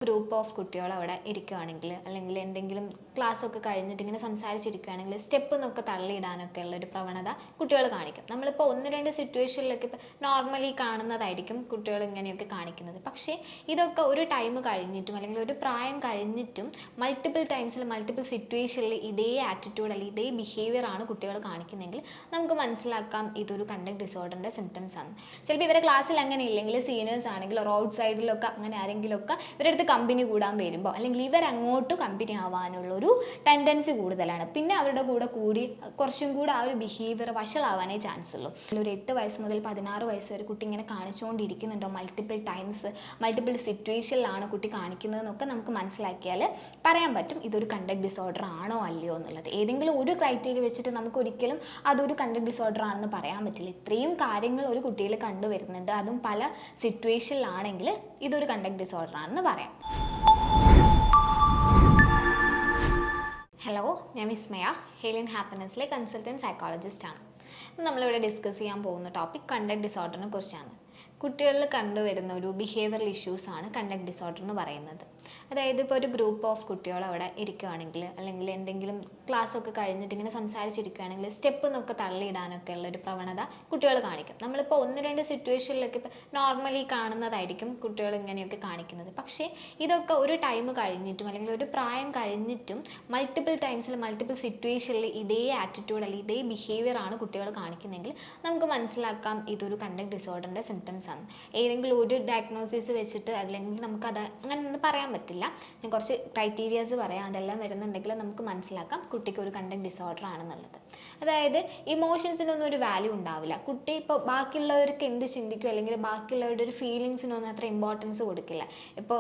Group of കുട്ടികൾ അവിടെ ഇരിക്കുകയാണെങ്കിൽ അല്ലെങ്കിൽ എന്തെങ്കിലും ക്ലാസ് ഒക്കെ കഴിഞ്ഞിട്ട് ഇങ്ങനെ സംസാരിച്ചിരിക്കുകയാണെങ്കിൽ സ്റ്റെപ്പ് എന്നൊക്കെ തള്ളിയിടാനൊക്കെ ഉള്ള ഒരു പ്രവണത കുട്ടികൾ കാണിക്കും. നമ്മളിപ്പോൾ ഒന്ന് രണ്ട് സിറ്റുവേഷനിലൊക്കെ ഇപ്പോൾ നോർമലി കാണുന്നതായിരിക്കും കുട്ടികൾ ഇങ്ങനെയൊക്കെ കാണിക്കുന്നത്. പക്ഷേ ഇതൊക്കെ ഒരു ടൈം കഴിഞ്ഞിട്ടും അല്ലെങ്കിൽ ഒരു പ്രായം കഴിഞ്ഞിട്ടും മൾട്ടിപ്പിൾ ടൈംസിൽ മൾട്ടിപ്പിൾ സിറ്റുവേഷനിൽ ഇതേ ആറ്റിറ്റ്യൂഡ് അല്ലെങ്കിൽ ഇതേ ബിഹേവിയർ ആണ് കുട്ടികൾ കാണിക്കുന്നതെങ്കിൽ നമുക്ക് മനസ്സിലാക്കാം ഇതൊരു കണ്ടക്ട് ഡിസോർഡറിൻ്റെ സിംറ്റംസ് ആണ്. ചിലപ്പോൾ ഇവരെ ക്ലാസ്സിൽ അങ്ങനെ ഇല്ലെങ്കിൽ സീനിയേഴ്സ് ആണെങ്കിൽ റോഡ് സൈഡിലൊക്കെ അങ്ങനെ ആരെങ്കിലുമൊക്കെ ഇവരുടെ അടുത്ത് കമ്പനി കൂടാൻ വരുമ്പോൾ അല്ലെങ്കിൽ ഇവരങ്ങോട്ട് കമ്പനി ആവാനുള്ളൊരു ടെൻഡൻസി കൂടുതലാണ്. പിന്നെ അവരുടെ കൂടെ കൂടി കുറച്ചും കൂടെ ആ ഒരു ബിഹേവിയർ വഷളാവാനേ ചാൻസ് ഉള്ളൂ. ഒരു 8 വയസ്സ് മുതൽ 16 വയസ്സ് വരെ കുട്ടി ഇങ്ങനെ കാണിച്ചുകൊണ്ടിരിക്കുന്നുണ്ടോ, മൾട്ടിപ്പിൾ ടൈംസ് മൾട്ടിപ്പിൾ സിറ്റുവേഷനിലാണ് കുട്ടി കാണിക്കുന്നതെന്നൊക്കെ നമുക്ക് മനസ്സിലാക്കിയാൽ പറയാൻ പറ്റും ഇതൊരു കണ്ടക്ട് ഡിസോർഡർ ആണോ അല്ലയോ എന്നുള്ളത്. ഏതെങ്കിലും ഒരു ക്രൈറ്റീരിയ വെച്ചിട്ട് നമുക്ക് ഒരിക്കലും അതൊരു കണ്ടക്ട് ഡിസോർഡർ ആണെന്ന് പറയാൻ പറ്റില്ല. ഇത്രയും കാര്യങ്ങൾ ഒരു കുട്ടിയിൽ കണ്ടുവരുന്നുണ്ട്, അതും പല സിറ്റുവേഷനിലാണെങ്കിൽ ഇതൊരു കണ്ടക്ട് ഡിസോർഡർ ആണെന്ന് പറയാം. ഹലോ, ഞാൻ വിസ്മയ, ഹെയിലിൻ ഹാപ്പിനെസ്സിലെ കൺസൾട്ടൻറ്റ് സൈക്കോളജിസ്റ്റ് ആണ്. നമ്മളിവിടെ ഡിസ്കസ് ചെയ്യാൻ പോകുന്ന ടോപ്പിക് കണ്ടക്ട് ഡിസോർഡറിനെ കുറിച്ചാണ്. കുട്ടികളിൽ കണ്ടുവരുന്ന ഒരു ബിഹേവിയറൽ ഇഷ്യൂസാണ് കണ്ടക്ട് ഡിസോർഡർ എന്ന് പറയുന്നത്. അതായത് ഇപ്പോൾ ഒരു ഗ്രൂപ്പ് ഓഫ് കുട്ടികൾ അവിടെ ഇരിക്കുകയാണെങ്കിൽ അല്ലെങ്കിൽ എന്തെങ്കിലും ക്ലാസ് ഒക്കെ കഴിഞ്ഞിട്ട് ഇങ്ങനെ സംസാരിച്ചിരിക്കുകയാണെങ്കിൽ സ്റ്റെപ്പ് എന്നൊക്കെ തള്ളിയിടാനൊക്കെ ഉള്ള ഒരു പ്രവണത കുട്ടികൾ കാണിക്കും. നമ്മളിപ്പോൾ ഒന്ന് രണ്ട് സിറ്റുവേഷനിലൊക്കെ ഇപ്പോൾ നോർമലി കാണുന്നതായിരിക്കും കുട്ടികൾ ഇങ്ങനെയൊക്കെ കാണിക്കുന്നത്. പക്ഷേ ഇതൊക്കെ ഒരു ടൈം കഴിഞ്ഞിട്ടും അല്ലെങ്കിൽ ഒരു പ്രായം കഴിഞ്ഞിട്ടും മൾട്ടിപ്പിൾ ടൈംസിൽ മൾട്ടിപ്പിൾ സിറ്റുവേഷനിൽ ഇതേ ആറ്റിറ്റ്യൂഡ് അല്ലെങ്കിൽ ഇതേ ബിഹേവിയർ ആണ് കുട്ടികൾ കാണിക്കുന്നതെങ്കിൽ നമുക്ക് മനസ്സിലാക്കാം ഇതൊരു കണ്ടക്ട് ഡിസോർഡറിൻ്റെ സിംറ്റംസ് ആണ്. ഏതെങ്കിലും ഒരു ഡയഗ്നോസിസ് വെച്ചിട്ട് അല്ലെങ്കിൽ നമുക്കത് അങ്ങനെ ഒന്നും പറയാൻ പറ്റില്ല. ഞാൻ കുറച്ച് ക്രൈറ്റീരിയാസ് പറയാം, അതെല്ലാം വരുന്നുണ്ടെങ്കിൽ നമുക്ക് മനസ്സിലാക്കാം കുട്ടിക്ക് ഒരു കണ്ടക്ട് ഡിസോർഡർ ആണെന്നുള്ളത്. അതായത് ഇമോഷൻസിനൊന്നും ഒരു വാല്യൂ ഉണ്ടാവില്ല. കുട്ടി ഇപ്പോൾ ബാക്കിയുള്ളവർക്ക് എന്ത് ചിന്തിക്കും അല്ലെങ്കിൽ ബാക്കിയുള്ളവരുടെ ഒരു ഫീലിങ്സിനൊന്നും അത്ര ഇമ്പോർട്ടൻസ് കൊടുക്കില്ല. ഇപ്പോൾ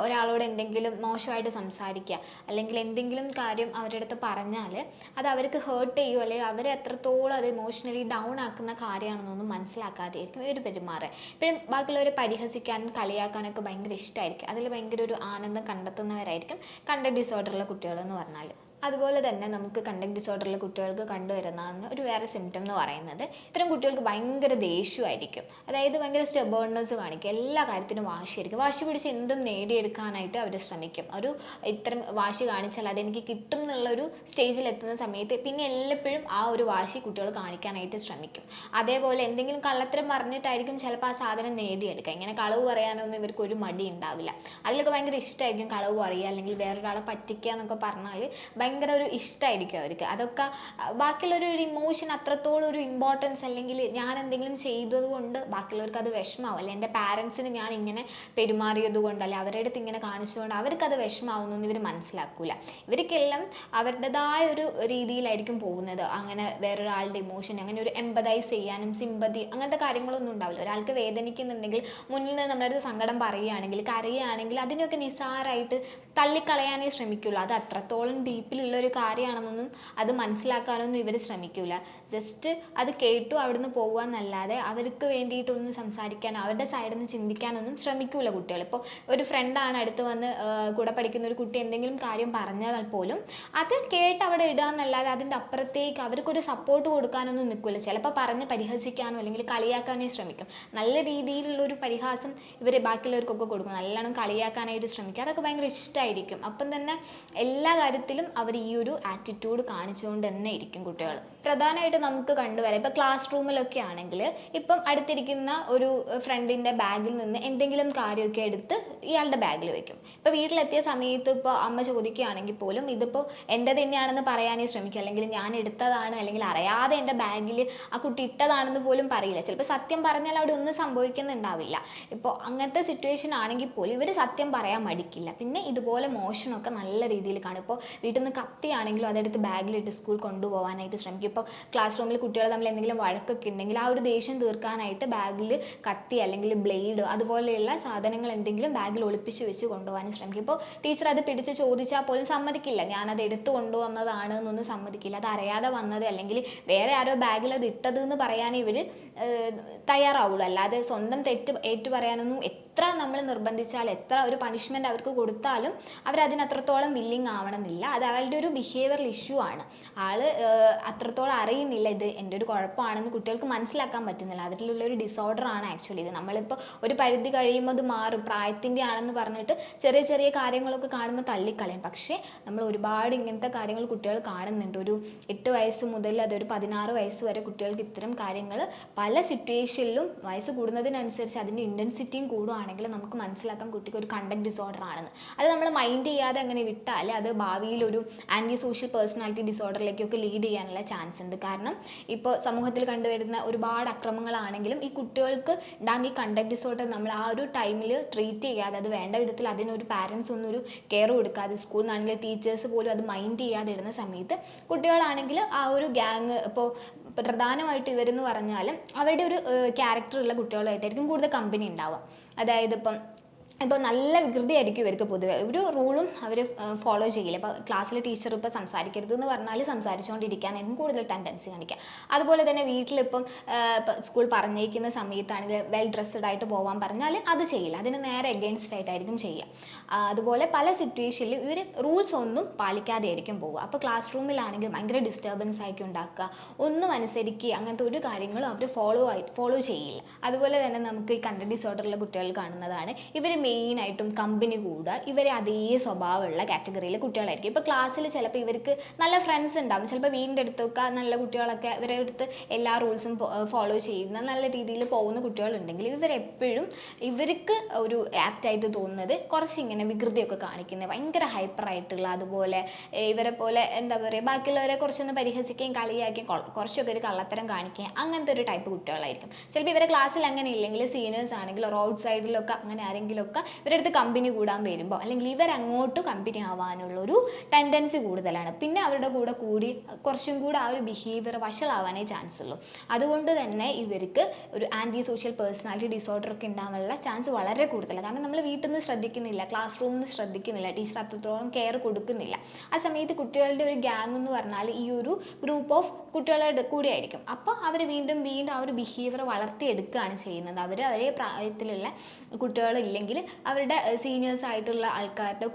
ഒരാളോട് എന്തെങ്കിലും മോശമായിട്ട് സംസാരിക്കുക അല്ലെങ്കിൽ എന്തെങ്കിലും കാര്യം അവരുടെ അടുത്ത് പറഞ്ഞാൽ അത് അവർക്ക് ഹേർട്ട് ചെയ്യുമോ അല്ലെങ്കിൽ അവരെ എത്രത്തോളം അത് ഇമോഷണലി ഡൗൺ ആക്കുന്ന കാര്യമാണെന്നൊന്നും മനസ്സിലാക്കാതെയായിരിക്കും ഇവർ പെരുമാറുക. ഇപ്പോഴും ബാക്കിയുള്ളവരെ പരിഹസിക്കാനും കളിയാക്കാനൊക്കെ ഭയങ്കര ഇഷ്ടമായിരിക്കും. അതിൽ ഭയങ്കര ഒരു ആനന്ദം കണ്ടെത്തുന്നവരായിരിക്കും കണ്ടക്ട് ഡിസോർഡറുള്ള കുട്ടികൾ എന്ന് പറഞ്ഞാൽ. അതുപോലെ തന്നെ നമുക്ക് കണ്ടക്ട് ഡിസോർഡറിലെ കുട്ടികൾക്ക് കണ്ടുവരുന്ന ഒരു വേറെ സിംറ്റം എന്ന് പറയുന്നത് ഇത്തരം കുട്ടികൾക്ക് ഭയങ്കര ദേഷ്യമായിരിക്കും. അതായത് ഭയങ്കര സ്റ്റബേൺനെസ് കാണിക്കും, എല്ലാ കാര്യത്തിനും വാശിയായിരിക്കും. വാശി പിടിച്ച് എന്തും നേടിയെടുക്കാനായിട്ട് അവർ ശ്രമിക്കും. ഇത്തരം വാശി കാണിച്ചാൽ അതെനിക്ക് കിട്ടും എന്നുള്ളൊരു സ്റ്റേജിൽ എത്തുന്ന സമയത്ത് പിന്നെ എല്ലപ്പോഴും ആ ഒരു വാശി കുട്ടികൾ കാണിക്കാനായിട്ട് ശ്രമിക്കും. അതേപോലെ എന്തെങ്കിലും കള്ളത്തരം പറഞ്ഞിട്ടായിരിക്കും ചിലപ്പോൾ ആ സാധനം നേടിയെടുക്കുക. ഇങ്ങനെ കളവ് പറയാനൊന്നും ഇവർക്ക് ഒരു മടി ഉണ്ടാവില്ല. അതിലൊക്കെ ഭയങ്കര ഇഷ്ടമായിരിക്കും കളവ് പറയുക അല്ലെങ്കിൽ വേറൊരാളെ പറ്റിക്കുക എന്നൊക്കെ പറഞ്ഞാൽ ഭയങ്കര ഒരു ഇഷ്ടമായിരിക്കും അവർക്ക്. അതൊക്കെ ബാക്കിയുള്ളൊരു ഇമോഷൻ അത്രത്തോളം ഒരു ഇമ്പോർട്ടൻസ് അല്ലെങ്കിൽ ഞാൻ എന്തെങ്കിലും ചെയ്തത് കൊണ്ട് ബാക്കിയുള്ളവർക്ക് അത് വിഷമാവും, അല്ലെങ്കിൽ എൻ്റെ പാരൻസിന് ഞാൻ ഇങ്ങനെ പെരുമാറിയത് കൊണ്ട് അല്ലെ അവരുടെ അടുത്ത് ഇങ്ങനെ കാണിച്ചുകൊണ്ട് അവർക്കത് വിഷമാവുന്നൊന്നും ഇവർ മനസ്സിലാക്കില്ല. ഇവർക്കെല്ലാം അവരുടേതായ ഒരു രീതിയിലായിരിക്കും പോകുന്നത്. അങ്ങനെ വേറൊരാളുടെ ഇമോഷൻ അങ്ങനെ ഒരു എമ്പതൈസ് ചെയ്യാനും സിമ്പതി അങ്ങനത്തെ കാര്യങ്ങളൊന്നും ഉണ്ടാവില്ല. ഒരാൾക്ക് വേദനിക്കുന്നുണ്ടെങ്കിൽ മുന്നിൽ നിന്ന് നമ്മുടെ അടുത്ത് സങ്കടം പറയുകയാണെങ്കിൽ കരയുകയാണെങ്കിൽ അതിനൊക്കെ നിസ്സാരമായിട്ട് തള്ളിക്കളയാനേ ശ്രമിക്കുള്ളൂ. അത് അത്രത്തോളം ഡീപ്പിലുള്ളൊരു കാര്യമാണെന്നൊന്നും അത് മനസ്സിലാക്കാനൊന്നും ഇവർ ശ്രമിക്കില്ല. ജസ്റ്റ് അത് കേട്ടു അവിടുന്ന് പോകുകയെന്നല്ലാതെ അവർക്ക് വേണ്ടിയിട്ടൊന്നും സംസാരിക്കാൻ അവരുടെ സൈഡിൽ നിന്ന് ചിന്തിക്കാനൊന്നും ശ്രമിക്കില്ല കുട്ടികൾ. ഇപ്പോൾ ഒരു ഫ്രണ്ടാണ് അടുത്ത് വന്ന് കൂടെ പഠിക്കുന്ന ഒരു കുട്ടി എന്തെങ്കിലും കാര്യം പറഞ്ഞാൽ പോലും അത് കേട്ട് അവിടെ ഇടുക എന്നല്ലാതെ അതിൻ്റെ അപ്പുറത്തേക്ക് അവർക്കൊരു സപ്പോർട്ട് കൊടുക്കാനൊന്നും നിൽക്കില്ല. ചിലപ്പോൾ പറഞ്ഞ് പരിഹസിക്കാനോ അല്ലെങ്കിൽ കളിയാക്കാനേ ശ്രമിക്കും. നല്ല രീതിയിലുള്ളൊരു പരിഹാസം ഇവർ ബാക്കിയുള്ളവർക്കൊക്കെ കൊടുക്കും, നല്ലോണം കളിയാക്കാനായിട്ട് ശ്രമിക്കും. അതൊക്കെ ഭയങ്കര ഇഷ്ടമായിരിക്കും. അപ്പം തന്നെ എല്ലാ കാര്യത്തിലും അവർ ഈ ഒരു ആറ്റിറ്റ്യൂഡ് കാണിച്ചുകൊണ്ട് തന്നെ ഇരിക്കും കുട്ടികൾ. പ്രധാനമായിട്ട് നമുക്ക് കണ്ടുവരാം ഇപ്പോൾ ക്ലാസ് റൂമിലൊക്കെ ആണെങ്കിൽ ഇപ്പം അടുത്തിരിക്കുന്ന ഒരു ഫ്രണ്ടിൻ്റെ ബാഗിൽ നിന്ന് എന്തെങ്കിലും കാര്യമൊക്കെ എടുത്ത് ഇയാളുടെ ബാഗിൽ വയ്ക്കും. ഇപ്പോൾ വീട്ടിലെത്തിയ സമയത്ത് ഇപ്പോൾ അമ്മ ചോദിക്കുകയാണെങ്കിൽ പോലും ഇതിപ്പോൾ എൻ്റെ തന്നെയാണെന്ന് പറയാനേ ശ്രമിക്കും. അല്ലെങ്കിൽ ഞാൻ എടുത്തതാണ് അല്ലെങ്കിൽ അറിയാതെ എൻ്റെ ബാഗിൽ ആ കുട്ടി ഇട്ടതാണെന്ന് പോലും പറയില്ല. ചിലപ്പോൾ സത്യം പറഞ്ഞാൽ അവിടെ ഒന്നും സംഭവിക്കുന്നുണ്ടാവില്ല. ഇപ്പോൾ അങ്ങനത്തെ സിറ്റുവേഷൻ ആണെങ്കിൽ പോലും ഇവർ സത്യം പറയാൻ മടിക്കില്ല. പിന്നെ ഇതുപോലെ മോഷണമൊക്കെ നല്ല രീതിയിൽ കാണും. ഇപ്പോൾ വീട്ടിൽ നിന്ന് കത്തിയാണെങ്കിലും അതെടുത്ത് ബാഗിലിട്ട് സ്കൂൾ കൊണ്ടുപോകാനായിട്ട് ശ്രമിക്കും. ഇപ്പോൾ ക്ലാസ് റൂമിൽ കുട്ടികൾ തമ്മിൽ എന്തെങ്കിലും വഴക്കൊക്കെ ഉണ്ടെങ്കിൽ ആ ഒരു ദേഷ്യം തീർക്കാനായിട്ട് ബാഗിൽ കത്തി അല്ലെങ്കിൽ ബ്ലേഡ് അതുപോലെയുള്ള സാധനങ്ങൾ എന്തെങ്കിലും ബാഗിൽ ഒളിപ്പിച്ച് വെച്ച് കൊണ്ടുപോകാനും ശ്രമിക്കും. ഇപ്പോൾ ടീച്ചർ അത് പിടിച്ച് ചോദിച്ചാൽ പോലും സമ്മതിക്കില്ല, ഞാനത് എടുത്തു കൊണ്ടുവന്നതാണ് എന്നൊന്നും സമ്മതിക്കില്ല. അത് അറിയാതെ വന്നത് അല്ലെങ്കിൽ വേറെ ആരോ ബാഗിൽ അത് ഇട്ടത് എന്ന് പറയാൻ ഇവർ തയ്യാറാവുള്ളൂ. അല്ലാതെ സ്വന്തം തെറ്റ് ഏറ്റു പറയാനൊന്നും എത്ര നമ്മൾ നിർബന്ധിച്ചാൽ, എത്ര ഒരു പണിഷ്മെൻറ്റ് അവർക്ക് കൊടുത്താലും അവരതിനത്രത്തോളം വില്ലിങ് ആവണമെന്നില്ല. അത് അവളുടെ ഒരു ബിഹേവിയറൽ ഇഷ്യൂ ആണ്. അത്രത്തോളം അറിയുന്നില്ല ഇത് എൻ്റെ ഒരു കുഴപ്പമാണെന്ന് കുട്ടികൾക്ക് മനസ്സിലാക്കാൻ പറ്റുന്നില്ല. അവരിലുള്ള ഒരു ഡിസോർഡർ ആണ് ആക്ച്വലി ഇത്. നമ്മളിപ്പോൾ ഒരു പരിധി കഴിയുമ്പോൾ അത് മാറും, പ്രായത്തിൻ്റെ ആണെന്ന് പറഞ്ഞിട്ട് ചെറിയ ചെറിയ കാര്യങ്ങളൊക്കെ കാണുമ്പോൾ തള്ളിക്കളയും. പക്ഷേ നമ്മൾ ഒരുപാട് ഇങ്ങനത്തെ കാര്യങ്ങൾ കുട്ടികൾ കാണുന്നുണ്ട്. ഒരു 8 വയസ്സ് മുതൽ അതൊരു 16 വയസ്സ് വരെ കുട്ടികൾക്ക് ഇത്തരം കാര്യങ്ങൾ പല സിറ്റുവേഷനിലും വയസ്സ് കൂടുന്നതിനനുസരിച്ച് അതിൻ്റെ ഇൻറ്റൻസിറ്റിയും കൂടുകയാണെങ്കിൽ നമുക്ക് മനസ്സിലാക്കാം കുട്ടിക്ക് ഒരു കണ്ടക്ട് ഡിസോർഡർ ആണെന്ന്. അത് നമ്മൾ മൈൻഡ് ചെയ്യാതെ അങ്ങനെ വിട്ടാൽ അത് ഭാവിയിൽ ഒരു ആൻറ്റി സോഷ്യൽ പേഴ്സണാലിറ്റി ഡിസോർഡറിലേക്കൊക്കെ ലീഡ് ചെയ്യാനുള്ള ചാൻസ് ഉണ്ട്. കാരണം ഇപ്പോൾ സമൂഹത്തിൽ കണ്ടുവരുന്ന ഒരുപാട് അക്രമങ്ങളാണെങ്കിലും ഈ കുട്ടികൾക്ക് ഉണ്ടാകുന്ന ഈ കണ്ടക്ട് ഡിസോർഡർ നമ്മൾ ആ ഒരു ടൈമിൽ ട്രീറ്റ് ചെയ്യാതെ, അത് വേണ്ട വിധത്തിൽ അതിനൊരു പാരൻസ് ഒന്നും ഒരു കെയർ കൊടുക്കാതെ, സ്കൂളിൽ നിന്നാണെങ്കിൽ ടീച്ചേഴ്സ് പോലും അത് മൈൻഡ് ചെയ്യാതെ ഇടുന്ന സമയത്ത് കുട്ടികളാണെങ്കിൽ ആ ഒരു ഗ്യാങ്, ഇപ്പോൾ പ്രധാനമായിട്ട് ഇവരെന്ന് പറഞ്ഞാൽ അവരുടെ ഒരു ക്യാരക്ടറുള്ള കുട്ടികളായിട്ടായിരിക്കും കൂടുതൽ കമ്പനി ഉണ്ടാവുക. അതായത് ഇപ്പോൾ നല്ല വികൃതിയായിരിക്കും ഇവർക്ക് പൊതുവെ. ഒരു റൂളും അവർ ഫോളോ ചെയ്യില്ല. ഇപ്പോൾ ക്ലാസ്സിൽ ടീച്ചർ ഇപ്പോൾ സംസാരിക്കരുത് എന്ന് പറഞ്ഞാൽ സംസാരിച്ചുകൊണ്ടിരിക്കാനായിരിക്കും കൂടുതൽ ടെൻഡൻസി കാണിക്കുക. അതുപോലെ തന്നെ വീട്ടിലിപ്പം സ്കൂൾ പറഞ്ഞേക്കുന്ന സമയത്താണെങ്കിൽ വെൽ ഡ്രസ്ഡ് ആയിട്ട് പോകാൻ പറഞ്ഞാൽ അത് ചെയ്യില്ല, അതിന് നേരെ എഗെയിൻസ്റ്റ് ആയിട്ടായിരിക്കും ചെയ്യുക. അതുപോലെ പല സിറ്റുവേഷനിലും ഇവർ റൂൾസ് ഒന്നും പാലിക്കാതെ ആയിരിക്കും പോവുക. അപ്പോൾ ക്ലാസ് റൂമിലാണെങ്കിൽ ഭയങ്കര ഡിസ്റ്റർബൻസ് ആയിരിക്കും ഉണ്ടാക്കുക, ഒന്നും അനുസരിക്കുക, അങ്ങനത്തെ ഒരു കാര്യങ്ങളും അവർ ഫോളോ ചെയ്യില്ല. അതുപോലെ തന്നെ നമുക്ക് ഈ കണ്ടക്ട് ഡിസോർഡറുള്ള കുട്ടികൾ കാണുന്നതാണ്, ഇവർ മെയിനായിട്ടും കമ്പനി കൂടുക ഇവരെ അതേ സ്വഭാവമുള്ള കാറ്റഗറിയിലെ കുട്ടികളായിരിക്കും. ഇപ്പോൾ ക്ലാസ്സിൽ ചിലപ്പോൾ ഇവർക്ക് നല്ല ഫ്രണ്ട്സ് ഉണ്ടാവും, ചിലപ്പോൾ വീടിൻ്റെ അടുത്തൊക്കെ നല്ല കുട്ടികളൊക്കെ ഇവരെ അടുത്ത് എല്ലാ റൂൾസും ഫോളോ ചെയ്യുന്ന നല്ല രീതിയിൽ പോകുന്ന കുട്ടികളുണ്ടെങ്കിൽ ഇവരെപ്പോഴും ഇവർക്ക് ഒരു ആപ്റ്റായിട്ട് തോന്നുന്നത് കുറച്ചിങ്ങനെ വികൃതിയൊക്കെ കാണിക്കുന്നത്, ഭയങ്കര ഹൈപ്പറായിട്ടുള്ള, അതുപോലെ ഇവരെ പോലെ എന്താ പറയുക ബാക്കിയുള്ളവരെ കുറച്ചൊന്ന് പരിഹസിക്കുകയും കളിയാക്കുകയും കുറച്ചൊക്കെ ഒരു കള്ളത്തരം കാണിക്കുകയും അങ്ങനത്തെ ഒരു ടൈപ്പ് കുട്ടികളായിരിക്കും. ചിലപ്പോൾ ഇവരെ ക്ലാസ്സിൽ അങ്ങനെ ഇല്ലെങ്കിൽ സീനിയേഴ്സ് ആണെങ്കിലോ റോഡ് സൈഡിലൊക്കെ അങ്ങനെ ആരെങ്കിലുമൊക്കെ ഇവരുടെ അടുത്ത് കമ്പനി കൂടാൻ വരുമ്പോൾ അല്ലെങ്കിൽ ഇവരങ്ങോട്ട് കമ്പനി ആവാനുള്ളൊരു ടെൻഡൻസി കൂടുതലാണ്. പിന്നെ അവരുടെ കൂടെ കൂടി കുറച്ചും കൂടെ ആ ഒരു ബിഹേവിയർ വഷളാവാനേ ചാൻസ് ഉള്ളൂ. അതുകൊണ്ട് തന്നെ ഇവർക്ക് ഒരു ആൻറ്റി സോഷ്യൽ പേഴ്സണാലിറ്റി ഡിസോർഡർ ഒക്കെ ഉണ്ടാവാനുള്ള ചാൻസ് വളരെ കൂടുതലാണ്. കാരണം നമ്മൾ വീട്ടിൽ നിന്ന് ശ്രദ്ധിക്കുന്നില്ല, ക്ലാസ് റൂമിൽ നിന്ന് ശ്രദ്ധിക്കുന്നില്ല, ടീച്ചർ അത്രത്തോളം കെയർ കൊടുക്കുന്നില്ല. ആ സമയത്ത് കുട്ടികളുടെ ഒരു ഗ്യാങ് എന്ന് പറഞ്ഞാൽ ഈ ഒരു ഗ്രൂപ്പ് ഓഫ് കുട്ടികളുടെ കൂടെ ആയിരിക്കും. അപ്പോൾ അവർ വീണ്ടും ആ ഒരു ബിഹേവിയർ വളർത്തിയെടുക്കുകയാണ് ചെയ്യുന്നത്. അവരെ പ്രായത്തിലുള്ള കുട്ടികളില്ലെങ്കിൽ അവരുടെ സീനിയേഴ്സ് ആയിട്ടുള്ള ആൾക്കാരുടെ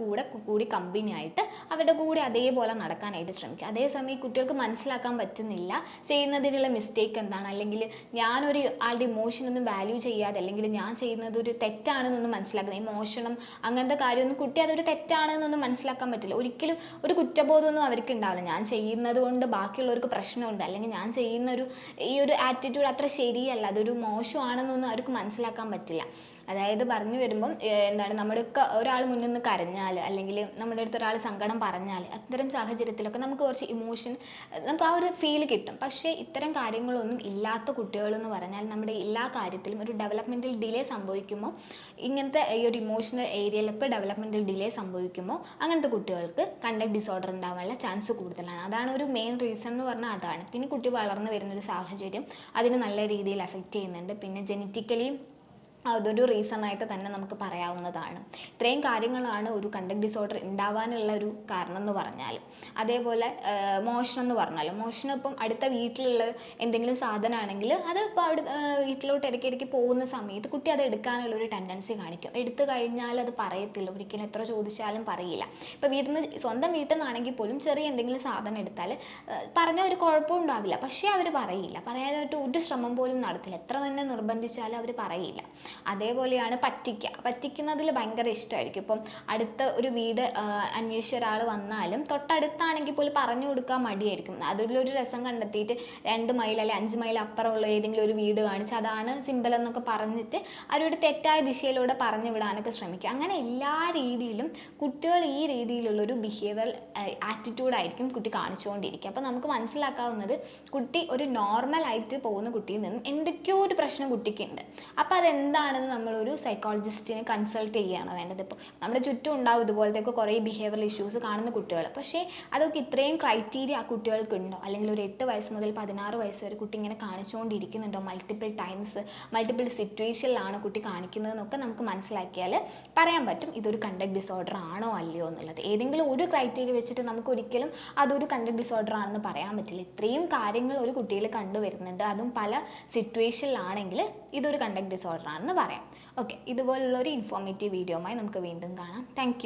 കൂടി കമ്പനി ആയിട്ട് അവരുടെ കൂടെ അതേപോലെ നടക്കാനായിട്ട് ശ്രമിക്കുക. അതേസമയം കുട്ടികൾക്ക് മനസ്സിലാക്കാൻ പറ്റുന്നില്ല ചെയ്യുന്നതിനുള്ള മിസ്റ്റേക്ക് എന്താണ്, അല്ലെങ്കിൽ ഞാനൊരു ആളുടെ ഇമോഷനൊന്നും വാല്യൂ ചെയ്യാതെ, അല്ലെങ്കിൽ ഞാൻ ചെയ്യുന്നത് ഒരു തെറ്റാണെന്നൊന്നും മനസ്സിലാക്കുന്നത്, ഇമോഷനും അങ്ങനത്തെ കാര്യമൊന്നും കുട്ടി അതൊരു തെറ്റാണെന്നൊന്നും മനസ്സിലാക്കാൻ പറ്റില്ല. ഒരിക്കലും ഒരു കുറ്റബോധമൊന്നും അവർക്ക് ഉണ്ടാവില്ല. ഞാൻ ചെയ്യുന്നത് കൊണ്ട് ബാക്കിയുള്ളവർക്ക് പ്രശ്നമുണ്ട്, അല്ലെങ്കിൽ ഞാൻ ചെയ്യുന്ന ഈ ഒരു ആറ്റിറ്റ്യൂഡ് അത്ര ശരിയല്ല, അതൊരു മോശമാണെന്നൊന്നും അവർക്ക് മനസ്സിലാക്കാൻ പറ്റില്ല. അതായത് പറഞ്ഞു വരുമ്പം എന്താണ്, നമ്മുടെയൊക്കെ ഒരാൾ മുന്നിൽ നിന്ന് കരഞ്ഞാൽ, അല്ലെങ്കിൽ നമ്മുടെ അടുത്ത് ഒരാൾ സങ്കടം പറഞ്ഞാൽ, അത്തരം സാഹചര്യത്തിലൊക്കെ നമുക്ക് കുറച്ച് ഇമോഷൻ, നമുക്ക് ആ ഒരു ഫീൽ കിട്ടും. പക്ഷേ ഇത്തരം കാര്യങ്ങളൊന്നും ഇല്ലാത്ത കുട്ടികളെന്ന് പറഞ്ഞാൽ നമ്മുടെ എല്ലാ കാര്യത്തിലും ഒരു ഡെവലപ്മെൻറ്റൽ ഡിലേ സംഭവിക്കുമ്പോൾ, ഇങ്ങനത്തെ ഈ ഒരു ഇമോഷണൽ ഏരിയയിലൊക്കെ ഡെവലപ്മെൻറ്റൽ ഡിലേ സംഭവിക്കുമ്പോൾ അങ്ങനത്തെ കുട്ടികൾക്ക് കണ്ടക്ട് ഡിസോർഡർ ഉണ്ടാവാനുള്ള ചാൻസ് കൂടുതലാണ്. അതാണ് ഒരു മെയിൻ റീസൺ എന്ന് പറഞ്ഞാൽ അതാണ്. പിന്നെ കുട്ടി വളർന്നു വരുന്നൊരു സാഹചര്യം അതിന് നല്ല രീതിയിൽ എഫക്റ്റ് ചെയ്യുന്നുണ്ട്. പിന്നെ ജെനറ്റിക്കലി അതൊരു റീസണായിട്ട് തന്നെ നമുക്ക് പറയാവുന്നതാണ്. ഇത്രയും കാര്യങ്ങളാണ് ഒരു കണ്ടക്ട് ഡിസോർഡർ ഉണ്ടാവാനുള്ള ഒരു കാരണം എന്ന് പറഞ്ഞാൽ. അതേപോലെ മോഷണം എന്ന് പറഞ്ഞാൽ, മോഷണം ഇപ്പം അടുത്ത വീട്ടിലുള്ള എന്തെങ്കിലും സാധനമാണെങ്കിൽ അത് ഇപ്പോൾ അവിടെ വീട്ടിലോട്ട് ഇടയ്ക്കിടയ്ക്ക് പോകുന്ന സമയത്ത് കുട്ടി അത് എടുക്കാനുള്ളൊരു ടെൻഡൻസി കാണിക്കും. എടുത്തു കഴിഞ്ഞാൽ അത് പറയത്തില്ല, ഒരിക്കലും എത്ര ചോദിച്ചാലും പറയില്ല. ഇപ്പോൾ സ്വന്തം വീട്ടിൽ നിന്നാണെങ്കിൽ പോലും ചെറിയ എന്തെങ്കിലും സാധനം എടുത്താൽ പറഞ്ഞാൽ ഒരു കുഴപ്പവും ഉണ്ടാവില്ല, പക്ഷേ അവർ പറയില്ല, പറയാനായിട്ട് ഒരു ശ്രമം പോലും നടത്തില്ല, എത്ര തന്നെ നിർബന്ധിച്ചാലും അവർ പറയില്ല. അതേപോലെയാണ് പറ്റിക്കുന്നതിൽ ഭയങ്കര ഇഷ്ടമായിരിക്കും. ഇപ്പം അടുത്ത ഒരു വീട് അന്വേഷിച്ച ഒരാൾ വന്നാലും തൊട്ടടുത്താണെങ്കിൽ പോലും പറഞ്ഞു കൊടുക്കാൻ മടിയായിരിക്കും. അതിലൊരു രസം കണ്ടെത്തിയിട്ട് 2 മൈൽ അല്ലെങ്കിൽ 5 മൈൽ അപ്പുറമുള്ള ഏതെങ്കിലും ഒരു വീട് കാണിച്ച് അതാണ് സിമ്പിൾ എന്നൊക്കെ പറഞ്ഞിട്ട് അവരൊരു തെറ്റായ ദിശയിലൂടെ പറഞ്ഞു വിടാനൊക്കെ ശ്രമിക്കും. അങ്ങനെ എല്ലാ രീതിയിലും കുട്ടികൾ ഈ രീതിയിലുള്ളൊരു ബിഹേവിയർ ആറ്റിറ്റ്യൂഡായിരിക്കും കുട്ടി കാണിച്ചുകൊണ്ടിരിക്കുക. അപ്പോൾ നമുക്ക് മനസ്സിലാക്കാവുന്നത് കുട്ടി ഒരു നോർമലായിട്ട് പോകുന്ന കുട്ടിയിൽ നിന്നും എന്തൊക്കെയോ ഒരു പ്രശ്നം കുട്ടിക്കുണ്ട്. അപ്പോൾ അതെന്താണെന്ന് നമ്മളൊരു സൈക്കോളജിസ്റ്റിനെ കൺസൾട്ട് ചെയ്യുകയാണ് വേണ്ടത്. ഇപ്പോൾ നമ്മുടെ ചുറ്റും ഉണ്ടാവും ഇതുപോലത്തെയൊക്കെ കുറേ ബിഹേവിയറൽ ഇഷ്യൂസ് കാണുന്ന കുട്ടികൾ. പക്ഷേ അതൊക്കെ ഇത്രയും ക്രൈറ്റീരിയ ആ കുട്ടികൾക്കുണ്ടോ, അല്ലെങ്കിൽ ഒരു 8 വയസ്സ് മുതൽ 16 വയസ്സ് വരെ കുട്ടി ഇങ്ങനെ കാണിച്ചുകൊണ്ടിരിക്കുന്നുണ്ടോ, മൾട്ടിപ്പിൾ ടൈംസ് മൾട്ടിപ്പിൾ സിറ്റുവേഷനിലാണ് കുട്ടി കാണിക്കുന്നതെന്നൊക്കെ നമുക്ക് മനസ്സിലാക്കിയാൽ പറയാൻ പറ്റും ഇതൊരു കണ്ടക്ട് ഡിസോർഡർ ആണോ അല്ലയോ എന്നുള്ളത്. ഏതെങ്കിലും ഒരു ക്രൈറ്റീരിയ വെച്ചിട്ട് നമുക്ക് ഒരിക്കലും അതൊരു കണ്ടക്ട് ഡിസോർഡർ ആണെന്ന് പറയാൻ പറ്റില്ല. ഇത്രയും കാര്യങ്ങൾ ഒരു കുട്ടിയിൽ കണ്ടുവരുന്നുണ്ട്, അതും പല സിറ്റുവേഷനിലാണെങ്കിൽ ഇതൊരു കണ്ടക്ട് ഡിസോർഡർ ആണ് ആണെന്ന് പറയാം. ഓക്കെ, ഇതുപോലുള്ളൊരു ഇൻഫോർമേറ്റീവ് വീഡിയോയുമായി നമുക്ക് വീണ്ടും കാണാം. താങ്ക്